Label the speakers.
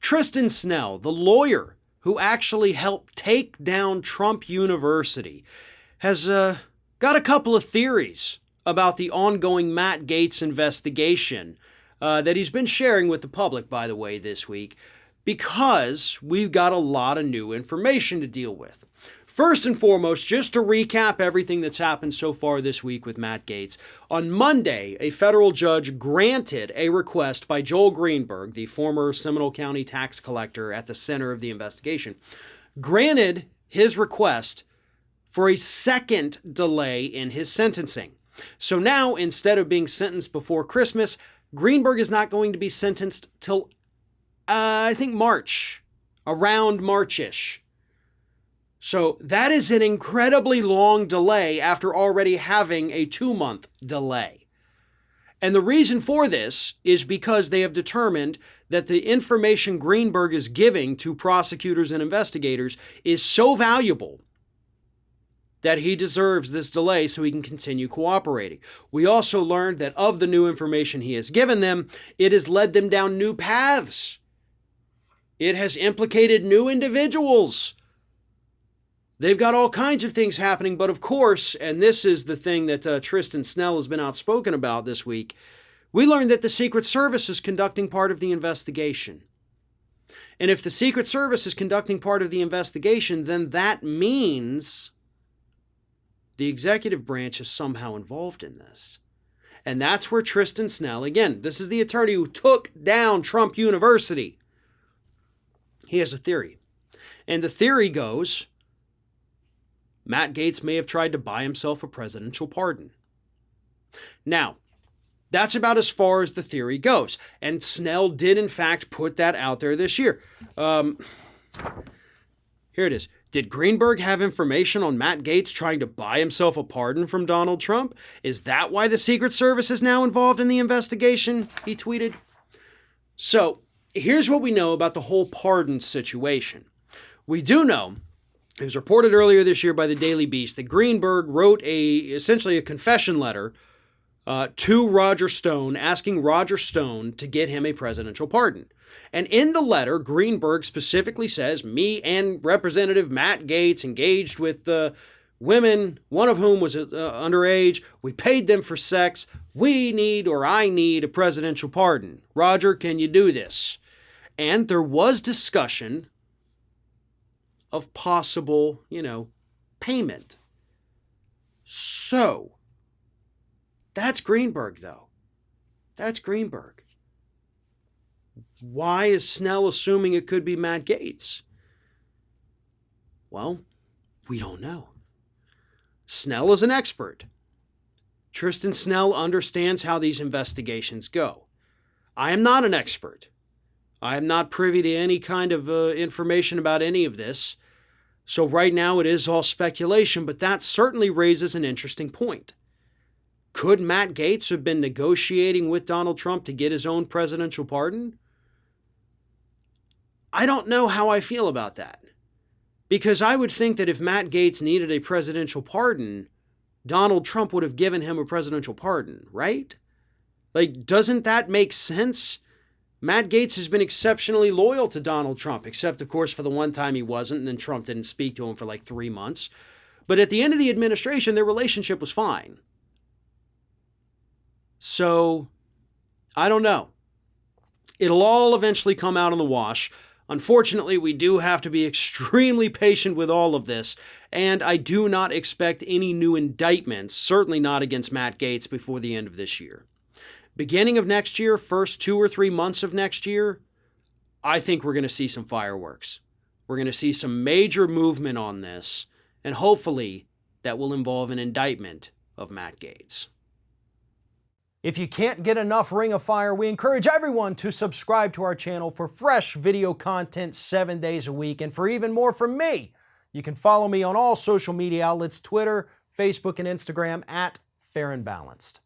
Speaker 1: Tristan Snell, the lawyer who actually helped take down Trump University, has got a couple of theories about the ongoing Matt Gaetz investigation that he's been sharing with the public, by the way, this week, because we've got a lot of new information to deal with. First and foremost, just to recap everything that's happened so far this week with Matt Gaetz, on Monday, a federal judge granted a request by Joel Greenberg, the former Seminole County tax collector at the center of the investigation, granted his request for a second delay in his sentencing. So now, instead of being sentenced before Christmas, Greenberg is not going to be sentenced till, I think, March, around March-ish. So that is an incredibly long delay after already having a 2-month delay. And the reason for this is because they have determined that the information Greenberg is giving to prosecutors and investigators is so valuable that he deserves this delay so he can continue cooperating. We also learned that of the new information he has given them, it has led them down new paths. It has implicated new individuals. They've got all kinds of things happening, but of course, and this is the thing that Tristan Snell has been outspoken about this week, we learned that the Secret Service is conducting part of the investigation. And if the Secret Service is conducting part of the investigation, then that means the executive branch is somehow involved in this. And that's where Tristan Snell, again, this is the attorney who took down Trump University. He has a theory. And the theory goes, Matt Gaetz may have tried to buy himself a presidential pardon. Now, that's about as far as the theory goes. And Snell did, in fact, put that out there this year. Here it is. Did Greenberg have information on Matt Gaetz trying to buy himself a pardon from Donald Trump? Is that why the Secret Service is now involved in the investigation? He tweeted. So, here's what we know about the whole pardon situation. We do know, it was reported earlier this year by the Daily Beast, that Greenberg wrote essentially a confession letter to Roger Stone, asking Roger Stone to get him a presidential pardon. And in the letter, Greenberg specifically says, me and Representative Matt Gaetz engaged with women, one of whom was underage. We paid them for sex. I need a presidential pardon. Roger, can you do this? And there was discussion of possible, payment. So, that's Greenberg, though. That's Greenberg. Why is Snell assuming it could be Matt Gaetz? Well, we don't know. Snell is an expert. Tristan Snell understands how these investigations go. I am not an expert. I am not privy to any kind of information about any of this. So right now it is all speculation, but that certainly raises an interesting point. Could Matt Gaetz have been negotiating with Donald Trump to get his own presidential pardon? I don't know how I feel about that. Because I would think that if Matt Gaetz needed a presidential pardon, Donald Trump would have given him a presidential pardon, right? Doesn't that make sense? Matt Gaetz has been exceptionally loyal to Donald Trump, except, of course, for the one time he wasn't, and then Trump didn't speak to him for 3 months. But at the end of the administration, their relationship was fine. So, I don't know. It'll all eventually come out on the wash. Unfortunately, we do have to be extremely patient with all of this, and I do not expect any new indictments, certainly not against Matt Gaetz, before the end of this year. Beginning of next year, first 2 or 3 months of next year, I think we're going to see some fireworks. We're going to see some major movement on this, and hopefully that will involve an indictment of Matt Gaetz. If you can't get enough Ring of Fire, we encourage everyone to subscribe to our channel for fresh video content 7 days a week. And for even more from me, you can follow me on all social media outlets, Twitter, Facebook, and Instagram @FairandBalanced.